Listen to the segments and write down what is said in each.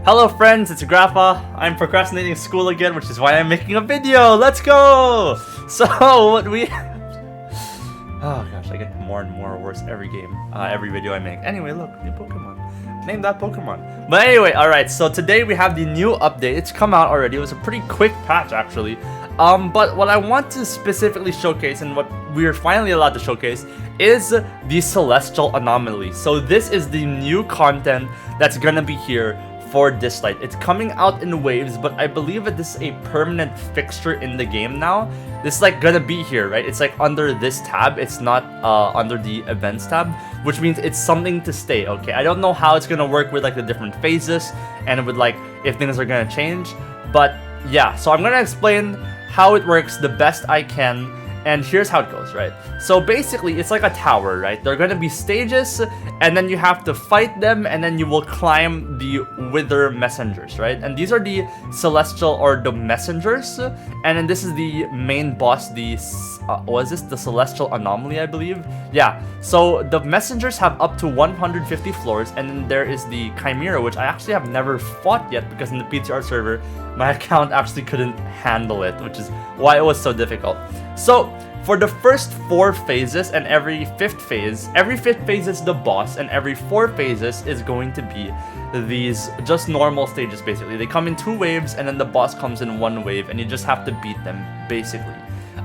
Hello friends, it's Grappa. I'm procrastinating school again, which is why I'm making a video. Let's go! So what we oh gosh, I get more and more worse every game, every video I make. Anyway, look, new Pokemon. Name that Pokemon. But anyway, alright, so today we have the new update. It's come out already. It was a pretty quick patch actually. But what I want to specifically showcase and what we're finally allowed to showcase is the Celestial Anomaly. So this is the new content that's gonna be here for Dislyte. It's coming out in waves, but I believe that this is a permanent fixture in the game now. This is like gonna be here, right? It's like under this tab. It's not under the events tab, which means it's something to stay, okay? I don't know how it's gonna work with like the different phases and with like if things are gonna change, but yeah. So I'm gonna explain how it works the best I can. And here's how it goes, right? So basically, it's like a tower, right? There are gonna be stages, and then you have to fight them, and then you will climb the Withering Messengers, right? And these are the Celestial or the Messengers, and then this is the main boss, the what is this? The Celestial Anomaly, I believe. Yeah. So the Messengers have up to 150 floors, and then there is the Chimera, which I actually have never fought yet because in the PTR server, my account actually couldn't handle it, which is why it was so difficult. So for the first 4 phases and every fifth phase is the boss, and every 4 phases is going to be these just normal stages basically. They come in 2 waves and then the boss comes in 1 wave and you just have to beat them basically.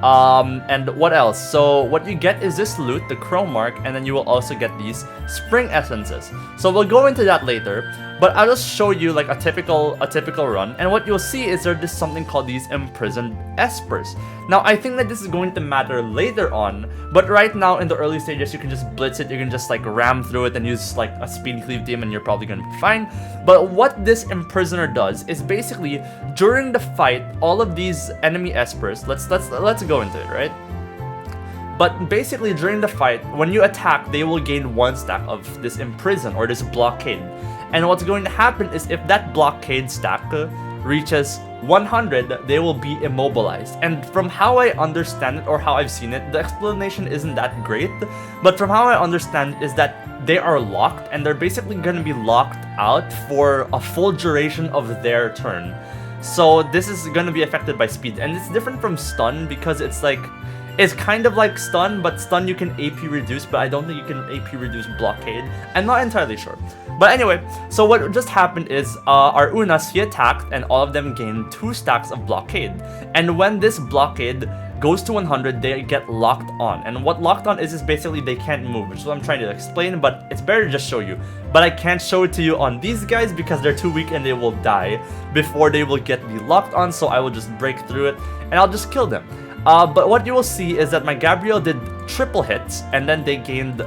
And what else? So what you get is this loot, the crow mark, and then you will also get these spring essences. So we'll go into that later, but I'll just show you like a typical run, and what you'll see is there's this something called these imprisoned espers. Now I think that this is going to matter later on, but right now in the early stages you can just blitz it, you can just like ram through it and use like a speed cleave team and you're probably gonna be fine. But what this imprisoner does is basically during the fight, all of these enemy espers, let's go into it, right? But basically during the fight, when you attack, they will gain 1 stack of this imprison or this blockade. And what's going to happen is if that blockade stack reaches 100, they will be immobilized. And from how I understand it or how I've seen it, the explanation isn't that great, but from how I understand it is that they are locked and they're basically going to be locked out for a full duration of their turn. So this is going to be affected by speed, and it's different from stun because it's like, it's kind of like stun, but stun you can AP reduce, but I don't think you can AP reduce blockade. I'm not entirely sure. But anyway, so what just happened is our Unas, he attacked and all of them gained 2 stacks of blockade. And when this blockade goes to 100, they get locked on. And what locked on is basically they can't move, which is what I'm trying to explain, but it's better to just show you. But I can't show it to you on these guys because they're too weak and they will die before they will get the locked on, so I will just break through it and I'll just kill them. But what you will see is that my Gabriel did triple hits and then they gained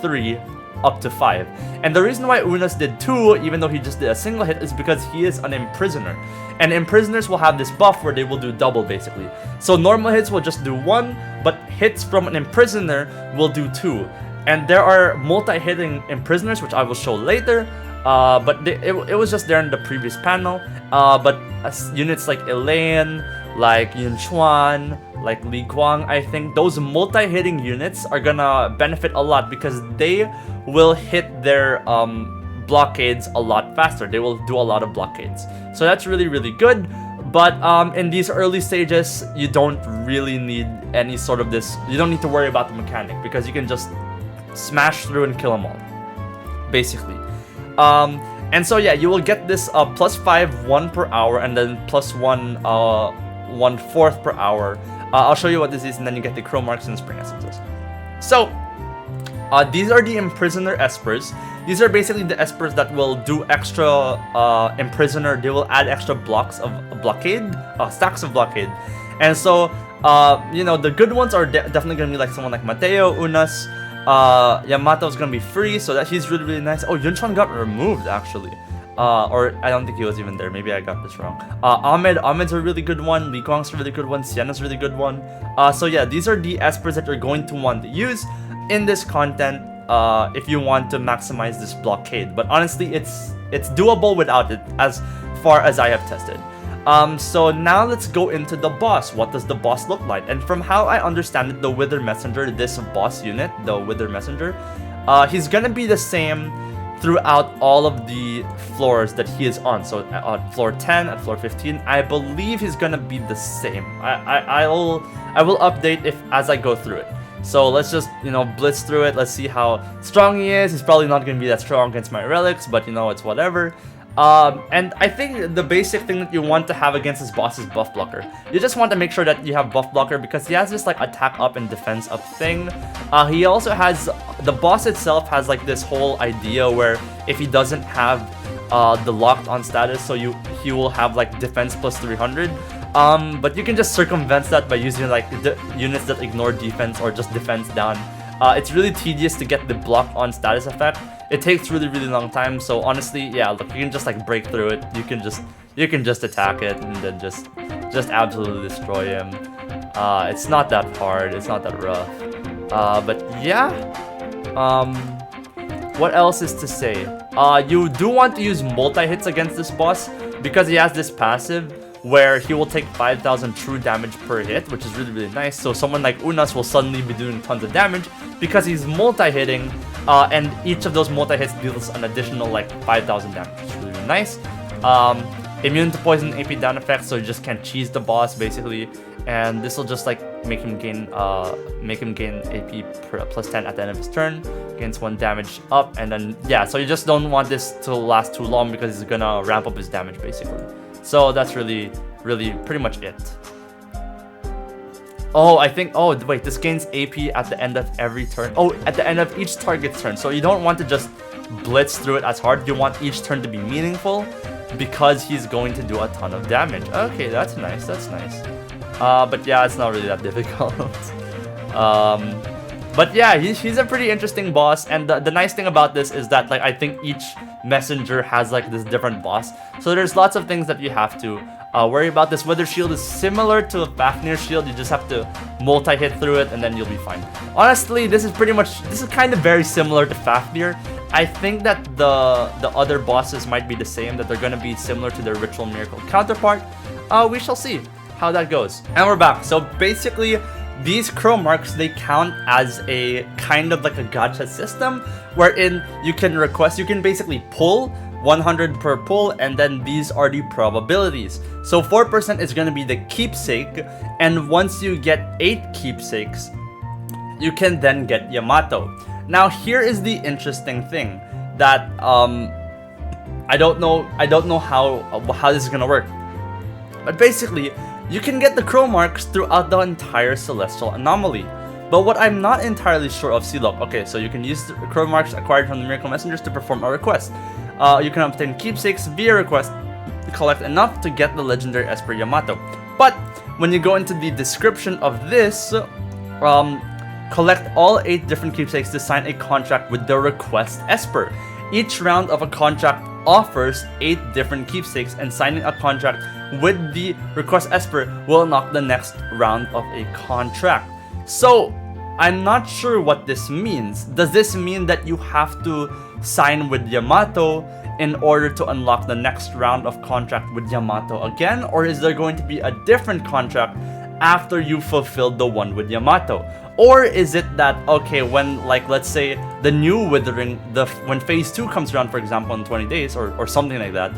3 up to 5. And the reason why Unas did 2, even though he just did a single hit, is because he is an imprisoner. And imprisoners will have this buff where they will do double basically. So normal hits will just do 1, but hits from an imprisoner will do 2. And there are multi-hitting imprisoners, which I will show later. But it was just there in the previous panel. But units like Elaine, like Yunchuan, like Li Guang, I think those multi-hitting units are gonna benefit a lot because they will hit their blockades a lot faster. They will do a lot of blockades. So that's really, really good. But in these early stages, you don't really need any sort of this. You don't need to worry about the mechanic because you can just smash through and kill them all, basically. And so yeah, you will get this +5 1 per hour and then +1 1/4 per hour. I'll show you what this is, and then you get the crow marks and spring essences. So these are the imprisoner espers. These are basically the espers that will do extra imprisoner. They will add extra blocks of blockade, stacks of blockade. And so you know, the good ones are definitely gonna be like someone like Mateo, Unas. Yamato's gonna be free, so that he's really, really nice. Oh, Yunchuan got removed actually. Or I don't think he was even there. Maybe I got this wrong. Ahmed's a really good one. Li Guang's a really good one. Sienna's a really good one. So yeah, these are the espers that you're going to want to use in this content if you want to maximize this blockade. But honestly, it's doable without it as far as I have tested. So now let's go into the boss. What does the boss look like? And from how I understand it, the Withering Messenger, this boss unit, the Withering Messenger, he's gonna be the same throughout all of the floors that he is on. So on floor 10, at floor 15, I believe he's gonna be the same. I will update if as I go through it. So let's just, you know, blitz through it. Let's see how strong he is. He's probably not gonna be that strong against my relics, but you know, it's whatever. And I think the basic thing that you want to have against this boss is buff blocker. You just want to make sure that you have buff blocker because he has this like attack up and defense up thing. He also has, the boss itself has like this whole idea where if he doesn't have the locked on status, so he will have like defense plus 300. But you can just circumvent that by using like the units that ignore defense or just defense down. It's really tedious to get the block on status effect. It takes really long time, so honestly, yeah, look, you can just like break through it. You can just attack it and then just absolutely destroy him. It's not that hard, it's not that rough. But yeah, what else is to say? You do want to use multi-hits against this boss because he has this passive where he will take 5,000 true damage per hit, which is really nice. So someone like Unas will suddenly be doing tons of damage because he's multi-hitting, and each of those multi-hits deals an additional like 5,000 damage, which is really nice. Immune to poison AP down effects, so you just can't cheese the boss basically, and this will just like make him gain AP plus 10 at the end of his turn, gains 1 damage up, and then yeah, so you just don't want this to last too long because he's gonna ramp up his damage basically. So that's really pretty much it. Oh, I think, oh wait, this gains AP at the end of every turn. Oh, at the end of each target's turn. So you don't want to just blitz through it as hard. You want each turn to be meaningful because he's going to do a ton of damage. Okay, that's nice, that's nice. But yeah, it's not really that difficult. But yeah, he's a pretty interesting boss, and the nice thing about this is that like I think each messenger has like this different boss, so there's lots of things that you have to worry about. This Wither Shield is similar to a Fafnir Shield. You just have to multi-hit through it and then you'll be fine. Honestly, this is kind of very similar to Fafnir. I think that the other bosses might be the same, that they're gonna be similar to their Ritual Miracle counterpart. We shall see how that goes. And we're back. So basically, these crow marks, they count as a kind of like a gacha system wherein you can basically pull 100 per pull, and then these are the probabilities. So 4% is going to be the keepsake, and once you get 8 keepsakes, you can then get Yamato. Now here is the interesting thing that I don't know how this is going to work. But basically, you can get the crow marks throughout the entire Celestial Anomaly. But what I'm not entirely sure of, see look, okay, so you can use the crow marks acquired from the Miracle Messengers to perform a request. You can obtain keepsakes via request, collect enough to get the legendary Esper Yamato. But when you go into the description of this, collect all 8 different keepsakes to sign a contract with the request Esper. Each round of a contract offers 8 different keepsakes, and signing a contract with the request Esper will unlock the next round of a contract. So I'm not sure what this means. Does this mean that you have to sign with Yamato in order to unlock the next round of contract with Yamato again? Or is there going to be a different contract after you fulfilled the one with Yamato? Or is it that, okay, when, like, let's say the new Withering, when phase 2 comes around, for example, in 20 days or something like that,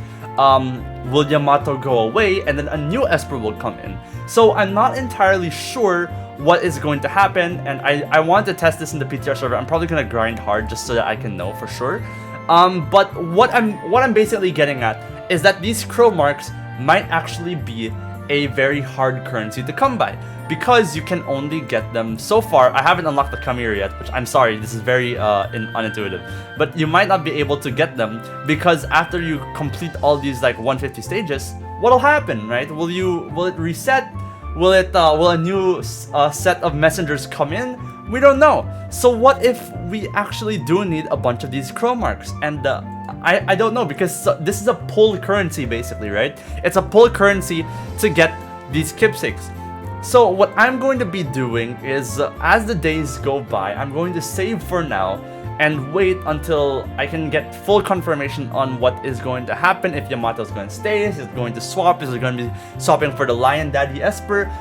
will Yamato go away and then a new Esper will come in? So I'm not entirely sure what is going to happen, and I want to test this in the PTR server. I'm probably gonna grind hard just so that I can know for sure. But what I'm basically getting at is that these crow marks might actually be a very hard currency to come by, because you can only get them so far. I haven't unlocked the Chimera yet, which I'm sorry, this is very unintuitive, but you might not be able to get them because after you complete all these like 150 stages, what'll happen, right? Will it reset? Will a new set of messengers come in? We don't know. So what if we actually do need a bunch of these crow marks? And I don't know, because this is a pull currency basically, right? It's a pull currency to get these keepsakes. So what I'm going to be doing is, as the days go by, I'm going to save for now, and wait until I can get full confirmation on what is going to happen. If Yamato is going to stay, is it going to swap, is it going to be swapping for the Lion Daddy Esper?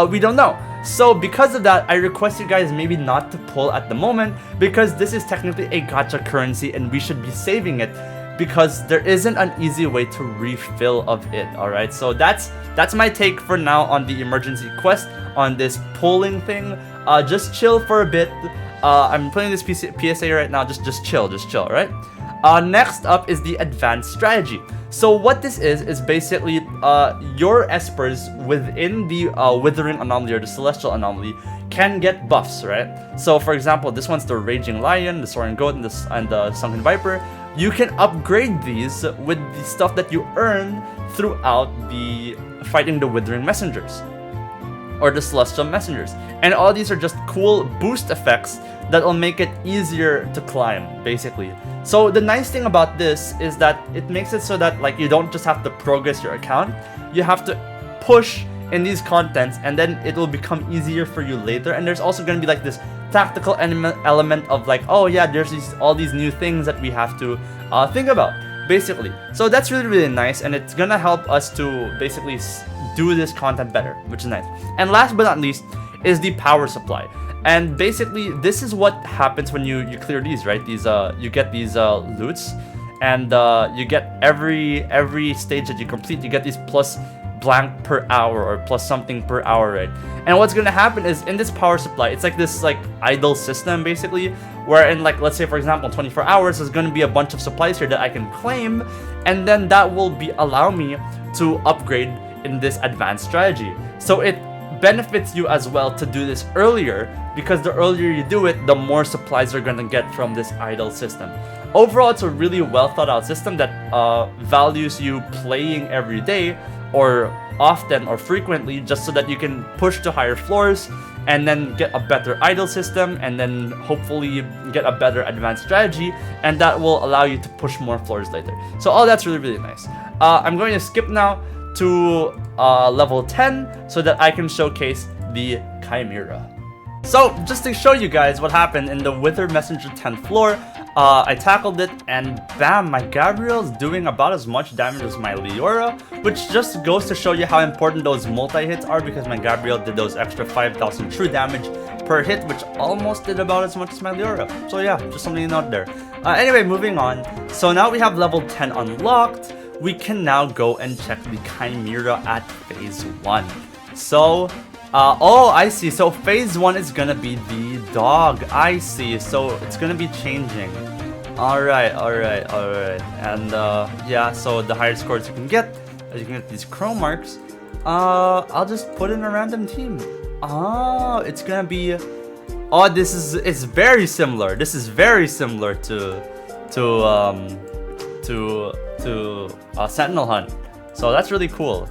We don't know. So because of that, I request you guys maybe not to pull at the moment, because this is technically a gacha currency and we should be saving it, because there isn't an easy way to refill of it. Alright, so that's my take for now on the emergency quest, on this pulling thing. Just chill for a bit. I'm putting this PSA right now, just chill, right? Next up is the advanced strategy. So what this is basically your espers within the Withering Anomaly or the Celestial Anomaly can get buffs, right? So for example, this one's the Raging Lion, the Soaring Goat, and the Sunken Viper. You can upgrade these with the stuff that you earn throughout the fighting the Withering Messengers or the Celestial Messengers. And all these are just cool boost effects that will make it easier to climb, basically. So the nice thing about this is that it makes it so that like you don't just have to progress your account, you have to push in these contents, and then it will become easier for you later. And there's also going to be like this tactical element of like, oh yeah, there's all these new things that we have to think about, basically. So that's really nice, and it's gonna help us to basically do this content better, which is nice. And last but not least is the power supply. And basically this is what happens when you clear these, right? These you get these loots, and you get every stage that you complete, you get these plus blank per hour or plus something per hour, right? And what's gonna happen is in this power supply, it's like this like idle system basically, where in like, let's say for example 24 hours, there's gonna be a bunch of supplies here that I can claim, and then that will allow me to upgrade in this advanced strategy. So it benefits you as well to do this earlier, because the earlier you do it, the more supplies you're gonna get from this idle system. Overall, it's a really well thought out system that values you playing every day or often or frequently, just so that you can push to higher floors and then get a better idle system, and then hopefully get a better advanced strategy, and that will allow you to push more floors later. So all that's really nice. I'm going to skip now to level 10 so that I can showcase the Chimera. So just to show you guys what happened in the Withering Messenger 10th floor, I tackled it, and bam, my Gabriel's doing about as much damage as my Leora, which just goes to show you how important those multi-hits are, because my Gabriel did those extra 5,000 true damage per hit, which almost did about as much as my Leora. So yeah, just something to note there. Anyway, moving on. So now we have level 10 unlocked. We can now go and check the Chimera at phase 1. So oh, I see. So phase 1 is gonna be the dog. I see. So it's gonna be changing. Alright. And yeah, so the higher scores you can get these chrome marks. I'll just put in a random team. Oh, it's gonna be. Oh, it's very similar. This is very similar to Sentinel Hunt. So that's really cool.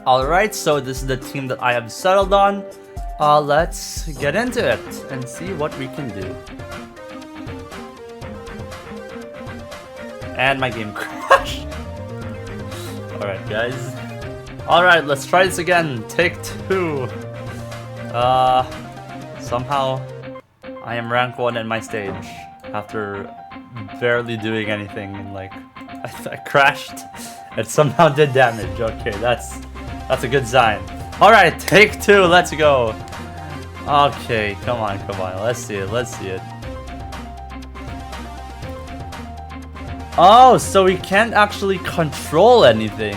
Alright, so this is the team that I have settled on. Let's get into it and see what we can do. And my game crashed. Alright, guys. Alright, let's try this again. Take 2. Somehow I am rank 1 in my stage after barely doing anything, and like I crashed and somehow did damage. Okay, that's a good sign. Alright, take 2, let's go. Okay, come on. Let's see it. Oh, so we can't actually control anything.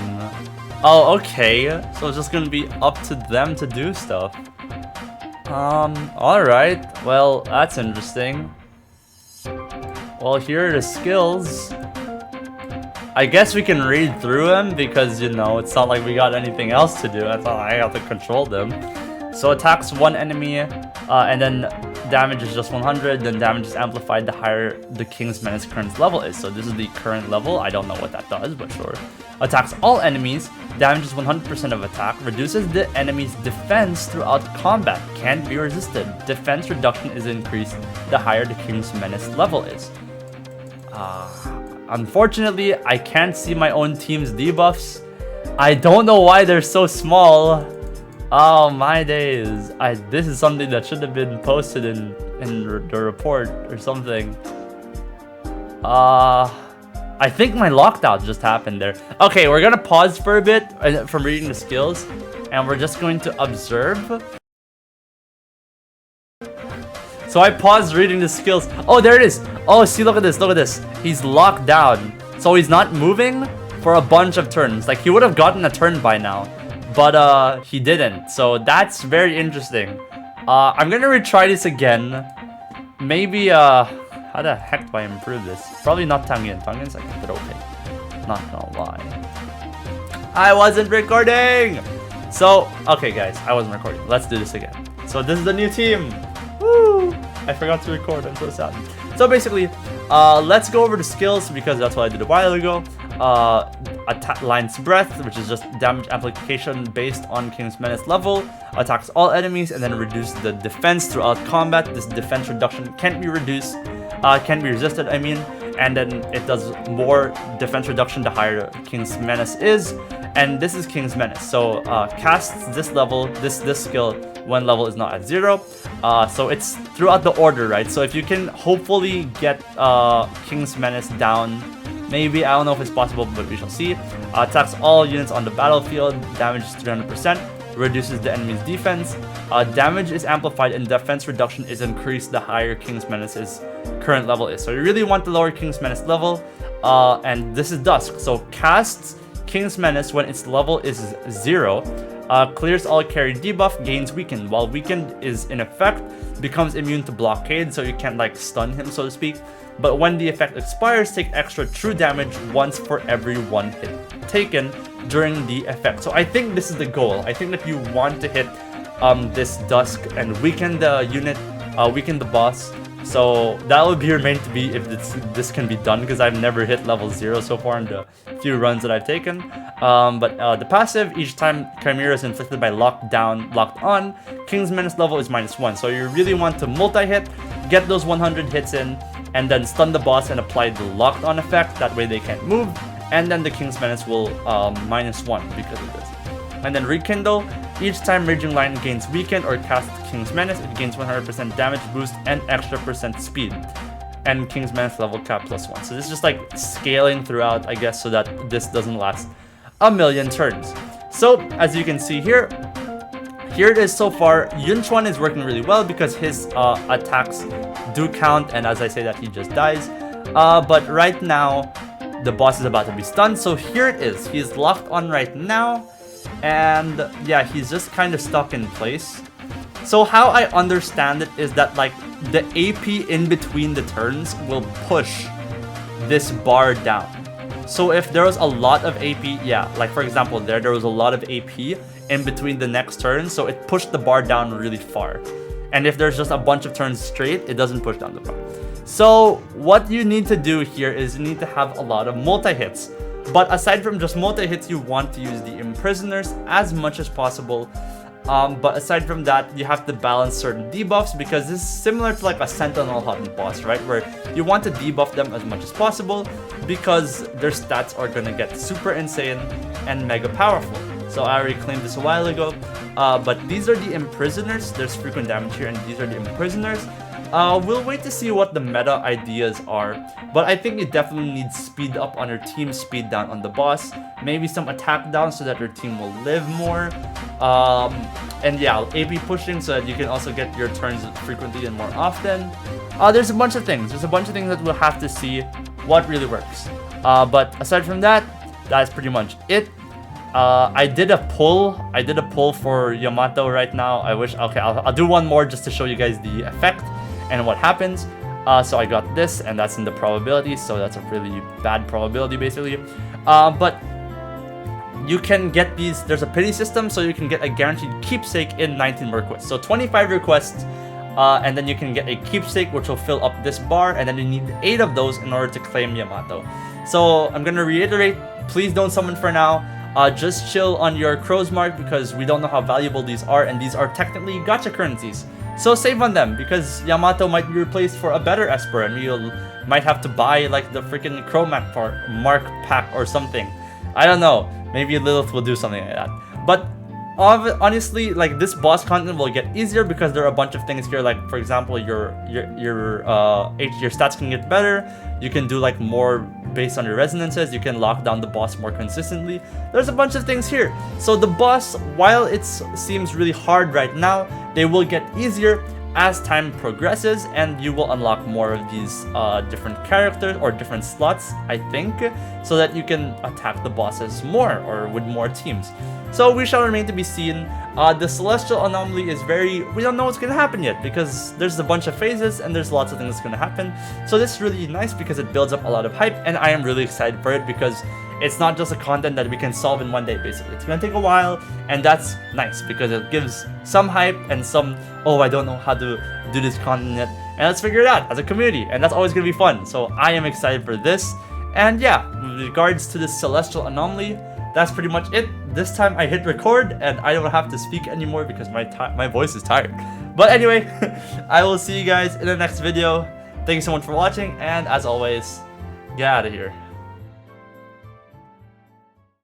Oh, okay. So it's just gonna be up to them to do stuff. Alright. Well, that's interesting. Well, here are the skills. I guess we can read through them, because, you know, it's not like we got anything else to do. I thought I have to control them. So attacks one enemy, and then damage is just 100, then damage is amplified the higher the King's Menace current level is. So this is the current level. I don't know what that does, but sure. Attacks all enemies, damages 100% of attack, reduces the enemy's defense throughout combat, can't be resisted. Defense reduction is increased the higher the King's Menace level is. Unfortunately, I can't see my own team's debuffs. I don't know why they're so small. Oh my days. This is something that should have been posted in the report or something. I think my lockdown just happened there. Okay, we're gonna pause for a bit from reading the skills, and we're just going to observe. So I paused reading the skills. Oh, there it is. Oh, see, look at this, look at this. He's locked down. So he's not moving for a bunch of turns. Like, he would have gotten a turn by now, but he didn't. So that's very interesting. I'm gonna retry this again. Maybe, how the heck do I improve this? Probably not Tangen. Tangen's like, but okay. Not gonna lie. I wasn't recording! So, okay guys, I wasn't recording. Let's do this again. So this is the new team. Woo! I forgot to record, I'm so sad. So basically, let's go over the skills because that's what I did a while ago. Line's Breath, which is just damage amplification based on King's Menace level. Attacks all enemies and then reduce the defense throughout combat. This defense reduction can't be reduced, can't be resisted, I mean. And then it does more defense reduction the higher King's Menace is. And this is King's Menace. So casts this level, this skill when level is not at 0. So it's throughout the order, right? So if you can hopefully get King's Menace down, maybe, I don't know if it's possible, but we shall see. Attacks all units on the battlefield, damage is 300%, reduces the enemy's defense. Damage is amplified and defense reduction is increased the higher King's Menace's current level is. So you really want the lower King's Menace level, and this is Dusk. So casts King's Menace when its level is 0, clears all carry debuff, gains Weakened. While Weakened is in effect, becomes immune to blockade, so you can't like stun him, so to speak. But when the effect expires, take extra true damage once for every 1 hit taken during the effect. So I think this is the goal. I think that you want to hit this Dusk and weaken the unit, weaken the boss. So that would be your main to be if this can be done, because I've never hit level 0 so far in the few runs that I've taken. But the passive, each time Chimera is inflicted by locked on, King's Menace level is -1. So you really want to multi-hit, get those 100 hits in, and then stun the boss and apply the locked on effect. That way they can't move, and then the King's Menace will -1 because of this. And then Rekindle, each time Raging Lion gains Weakened or casts King's Menace, it gains 100% damage boost and extra % speed. And King's Menace level cap +1. So this is just like scaling throughout, I guess, so that this doesn't last a million turns. So as you can see here, here it is so far. Yunchuan is working really well because his attacks do count, and as I say that, he just dies. But right now, the boss is about to be stunned. So here it is. He's locked on right now. And yeah, he's just kind of stuck in place. So how I understand it is that like the AP in between the turns will push this bar down. So if there was a lot of AP, yeah, like for example there was a lot of AP in between the next turn, so it pushed the bar down really far. And if there's just a bunch of turns straight, it doesn't push down the bar. So what you need to do here is you need to have a lot of multi-hits. But aside from just multi-hits, you want to use the Imprisoners as much as possible. But aside from that, you have to balance certain debuffs, because this is similar to like a Sentinel Hunt boss, right? Where you want to debuff them as much as possible because their stats are gonna get super insane and mega powerful. So I already claimed this a while ago. But these are the Imprisoners. There's frequent damage here, and these are the Imprisoners. We'll wait to see what the meta ideas are, but I think you definitely need speed up on your team, speed down on the boss, maybe some attack down so that your team will live more, and yeah, AP pushing so that you can also get your turns frequently and more often. There's a bunch of things. That we'll have to see what really works. But aside from that, that's pretty much it. I did a poll for Yamato right now. I wish, okay, I'll do one more just to show you guys the effect and what happens. So I got this, and that's in the probability, so that's a really bad probability basically. But you can get these, there's a pity system, so you can get a guaranteed keepsake in 19 requests. So 25 requests, and then you can get a keepsake which will fill up this bar, and then you need 8 of those in order to claim Yamato. So I'm gonna reiterate, please don't summon for now. Just chill on your crow's mark because we don't know how valuable these are, and these are technically gacha currencies. So save on them because Yamato might be replaced for a better Esper, and you might have to buy like the freaking Crow Mark pack or something. I don't know. Maybe Lilith will do something like that. But honestly, like this boss content will get easier because there are a bunch of things here. Like for example, your stats can get better. You can do like more based on your resonances. You can lock down the boss more consistently. There's a bunch of things here. So the boss, while it seems really hard right now, they will get easier as time progresses, and you will unlock more of these different characters or different slots, I think, so that you can attack the bosses more or with more teams. So we shall remain to be seen. The Celestial Anomaly is we don't know what's going to happen yet because there's a bunch of phases and there's lots of things that's going to happen. So this is really nice because it builds up a lot of hype, and I am really excited for it because it's not just a content that we can solve in one day, basically. It's going to take a while, and that's nice because it gives some hype and some, oh, I don't know how to do this content yet, and let's figure it out as a community, and that's always going to be fun. So I am excited for this. And yeah, with regards to this Celestial Anomaly, that's pretty much it. This time I hit record and I don't have to speak anymore because my voice is tired. But anyway, I will see you guys in the next video. Thank you so much for watching, and as always, get out of here.